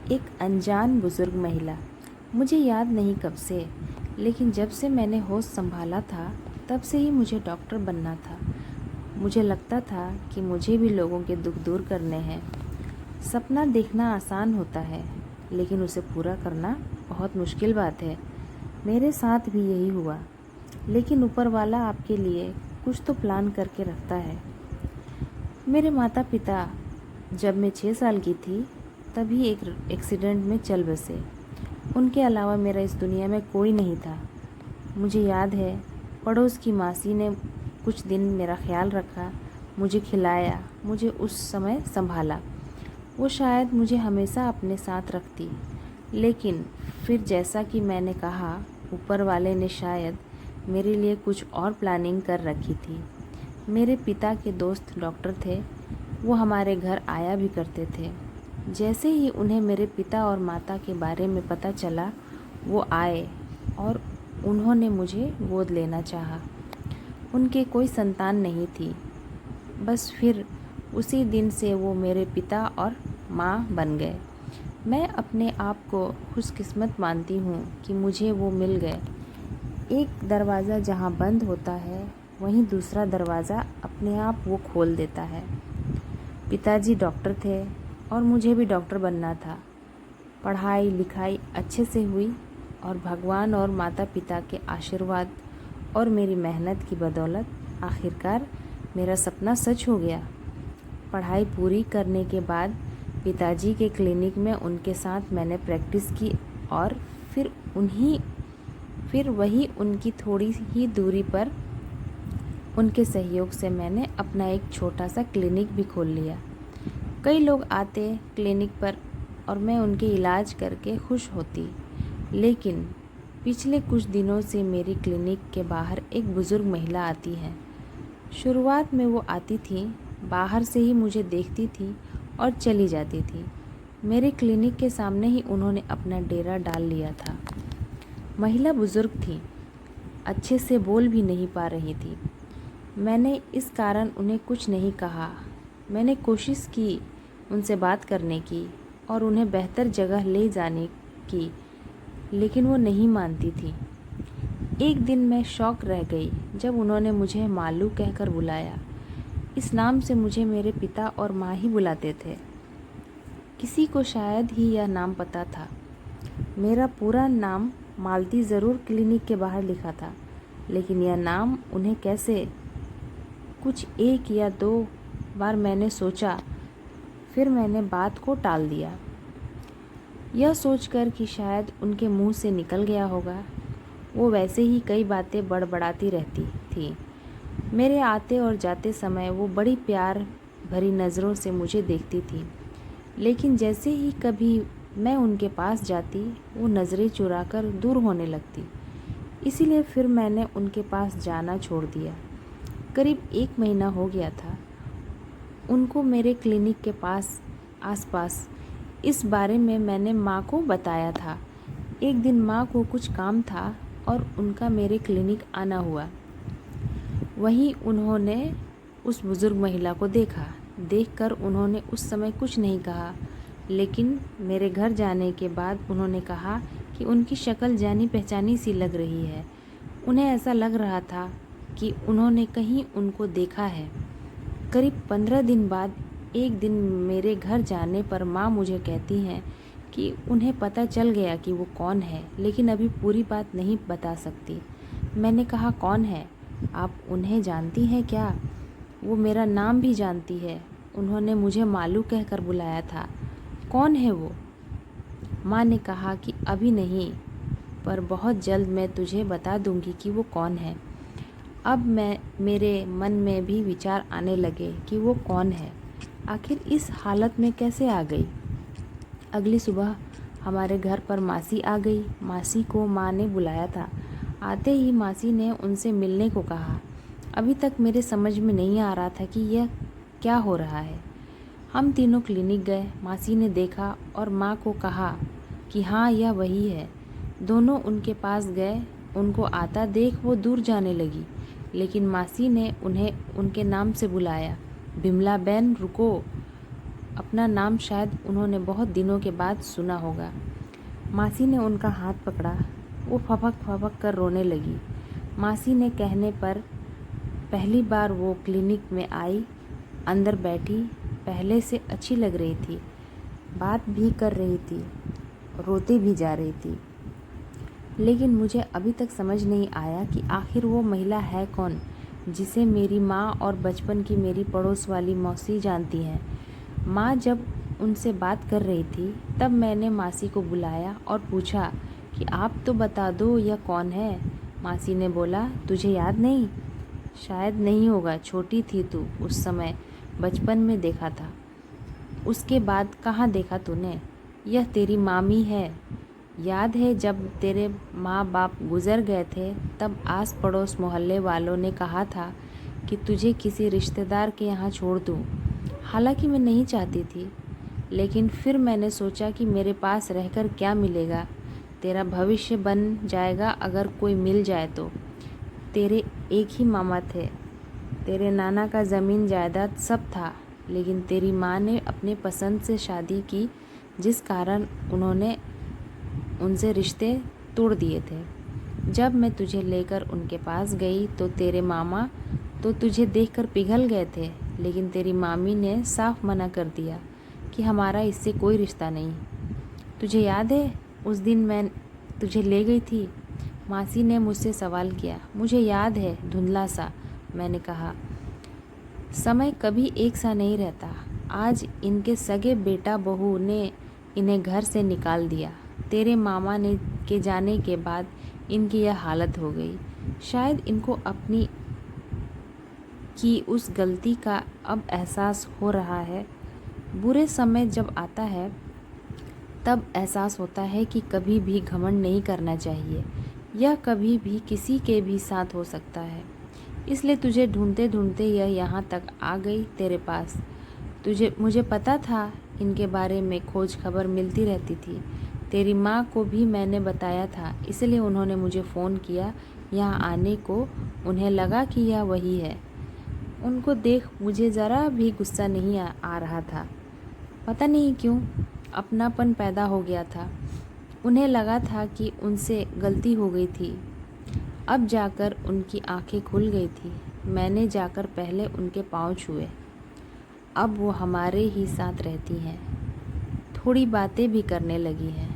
एक अनजान बुजुर्ग महिला। मुझे याद नहीं कब से, लेकिन जब से मैंने होश संभाला था तब से ही मुझे डॉक्टर बनना था। मुझे लगता था कि मुझे भी लोगों के दुख दूर करने हैं। सपना देखना आसान होता है, लेकिन उसे पूरा करना बहुत मुश्किल बात है। मेरे साथ भी यही हुआ, लेकिन ऊपर वाला आपके लिए कुछ तो प्लान करके रखता है। मेरे माता पिता जब मैं 6 साल की थी तभी एक एक्सीडेंट में चल बसे। उनके अलावा मेरा इस दुनिया में कोई नहीं था। मुझे याद है, पड़ोस की मासी ने कुछ दिन मेरा ख्याल रखा, मुझे खिलाया, मुझे उस समय संभाला। वो शायद मुझे हमेशा अपने साथ रखती, लेकिन फिर जैसा कि मैंने कहा, ऊपर वाले ने शायद मेरे लिए कुछ और प्लानिंग कर रखी थी। मेरे पिता के दोस्त डॉक्टर थे। वो हमारे घर आया भी करते थे। जैसे ही उन्हें मेरे पिता और माता के बारे में पता चला, वो आए और उन्होंने मुझे गोद लेना चाहा। उनके कोई संतान नहीं थी। बस फिर उसी दिन से वो मेरे पिता और माँ बन गए। मैं अपने आप को खुशकिस्मत मानती हूँ कि मुझे वो मिल गए। एक दरवाज़ा जहाँ बंद होता है, वहीं दूसरा दरवाज़ा अपने आप वो खोल देता है। पिताजी डॉक्टर थे और मुझे भी डॉक्टर बनना था। पढ़ाई लिखाई अच्छे से हुई और भगवान और माता पिता के आशीर्वाद और मेरी मेहनत की बदौलत आखिरकार मेरा सपना सच हो गया। पढ़ाई पूरी करने के बाद पिताजी के क्लिनिक में उनके साथ मैंने प्रैक्टिस की और फिर वही उनकी थोड़ी ही दूरी पर उनके सहयोग से मैंने अपना एक छोटा सा क्लिनिक भी खोल लिया। कई लोग आते क्लिनिक पर और मैं उनके इलाज करके खुश होती, लेकिन पिछले कुछ दिनों से मेरी क्लिनिक के बाहर एक बुज़ुर्ग महिला आती है। शुरुआत में वो आती थी, बाहर से ही मुझे देखती थी और चली जाती थी। मेरे क्लिनिक के सामने ही उन्होंने अपना डेरा डाल लिया था। महिला बुज़ुर्ग थी, अच्छे से बोल भी नहीं पा रही थी। मैंने इस कारण उन्हें कुछ नहीं कहा। मैंने कोशिश की उनसे बात करने की और उन्हें बेहतर जगह ले जाने की, लेकिन वो नहीं मानती थी। एक दिन मैं शॉक रह गई जब उन्होंने मुझे मालू कहकर बुलाया। इस नाम से मुझे मेरे पिता और माँ ही बुलाते थे। किसी को शायद ही यह नाम पता था। मेरा पूरा नाम मालती ज़रूर क्लिनिक के बाहर लिखा था, लेकिन यह नाम उन्हें कैसे? कुछ एक या दो बार मैंने सोचा, फिर मैंने बात को टाल दिया, यह सोचकर कि शायद उनके मुंह से निकल गया होगा। वो वैसे ही कई बातें बड़बड़ाती रहती थी। मेरे आते और जाते समय वो बड़ी प्यार भरी नज़रों से मुझे देखती थी, लेकिन जैसे ही कभी मैं उनके पास जाती, वो नज़रें चुराकर दूर होने लगती। इसीलिए फिर मैंने उनके पास जाना छोड़ दिया। करीब 1 महीना हो गया था उनको मेरे क्लिनिक के आसपास। इस बारे में मैंने माँ को बताया था। एक दिन माँ को कुछ काम था और उनका मेरे क्लिनिक आना हुआ। वहीं उन्होंने उस बुज़ुर्ग महिला को देखा। देखकर उन्होंने उस समय कुछ नहीं कहा, लेकिन मेरे घर जाने के बाद उन्होंने कहा कि उनकी शक्ल जानी पहचानी सी लग रही है। उन्हें ऐसा लग रहा था कि उन्होंने कहीं उनको देखा है। करीब 15 दिन बाद एक दिन मेरे घर जाने पर माँ मुझे कहती हैं कि उन्हें पता चल गया कि वो कौन है, लेकिन अभी पूरी बात नहीं बता सकती। मैंने कहा, कौन है? आप उन्हें जानती हैं क्या? वो मेरा नाम भी जानती है। उन्होंने मुझे मालू कहकर बुलाया था। कौन है वो? माँ ने कहा कि अभी नहीं, पर बहुत जल्द मैं तुझे बता दूंगी कि वो कौन है। अब मेरे मन में भी विचार आने लगे कि वो कौन है, आखिर इस हालत में कैसे आ गई। अगली सुबह हमारे घर पर मासी आ गई। मासी को माँ ने बुलाया था। आते ही मासी ने उनसे मिलने को कहा। अभी तक मेरे समझ में नहीं आ रहा था कि यह क्या हो रहा है। हम तीनों क्लिनिक गए। मासी ने देखा और माँ को कहा कि हाँ, यह वही है। दोनों उनके पास गए। उनको आता देख वो दूर जाने लगी, लेकिन मासी ने उन्हें उनके नाम से बुलाया। बिमला बहन रुको। अपना नाम शायद उन्होंने बहुत दिनों के बाद सुना होगा। मासी ने उनका हाथ पकड़ा। वो फपक फपक कर रोने लगी। मासी ने कहने पर पहली बार वो क्लिनिक में आई, अंदर बैठी। पहले से अच्छी लग रही थी, बात भी कर रही थी, रोते भी जा रही थी। लेकिन मुझे अभी तक समझ नहीं आया कि आखिर वो महिला है कौन, जिसे मेरी माँ और बचपन की मेरी पड़ोस वाली मौसी जानती हैं। माँ जब उनसे बात कर रही थी तब मैंने मासी को बुलाया और पूछा कि आप तो बता दो यह कौन है। मासी ने बोला, तुझे याद नहीं? शायद नहीं होगा, छोटी थी तू उस समय, बचपन में देखा था। उसके बाद कहाँ देखा तूने? यह तेरी मामी है। याद है जब तेरे माँ बाप गुज़र गए थे तब आस पड़ोस मोहल्ले वालों ने कहा था कि तुझे किसी रिश्तेदार के यहाँ छोड़ दूँ। हालांकि मैं नहीं चाहती थी, लेकिन फिर मैंने सोचा कि मेरे पास रहकर क्या मिलेगा, तेरा भविष्य बन जाएगा अगर कोई मिल जाए तो। तेरे एक ही मामा थे, तेरे नाना का ज़मीन जायदाद सब था, लेकिन तेरी माँ ने अपने पसंद से शादी की, जिस कारण उन्होंने उनसे रिश्ते तोड़ दिए थे। जब मैं तुझे लेकर उनके पास गई तो तेरे मामा तो तुझे देखकर पिघल गए थे, लेकिन तेरी मामी ने साफ मना कर दिया कि हमारा इससे कोई रिश्ता नहीं। तुझे याद है उस दिन मैं तुझे ले गई थी? मासी ने मुझसे सवाल किया। मुझे याद है, धुंधला सा, मैंने कहा। समय कभी एक सा नहीं रहता। आज इनके सगे बेटा बहू ने इन्हें घर से निकाल दिया। तेरे मामा ने के जाने के बाद इनकी यह हालत हो गई। शायद इनको अपनी की उस गलती का अब एहसास हो रहा है। बुरे समय जब आता है तब एहसास होता है कि कभी भी घमंड नहीं करना चाहिए। यह कभी भी किसी के भी साथ हो सकता है। इसलिए तुझे ढूंढते ढूंढते यह यहाँ तक आ गई तेरे पास। मुझे पता था इनके बारे में खोज खबर मिलती रहती थी। तेरी माँ को भी मैंने बताया था, इसलिए उन्होंने मुझे फ़ोन किया यहाँ आने को। उन्हें लगा कि यह वही है। उनको देख मुझे ज़रा भी गुस्सा नहीं आ रहा था। पता नहीं क्यों अपनापन पैदा हो गया था। उन्हें लगा था कि उनसे गलती हो गई थी। अब जाकर उनकी आंखें खुल गई थी। मैंने जाकर पहले उनके पाँव छुए। अब वो हमारे ही साथ रहती हैं, थोड़ी बातें भी करने लगी हैं।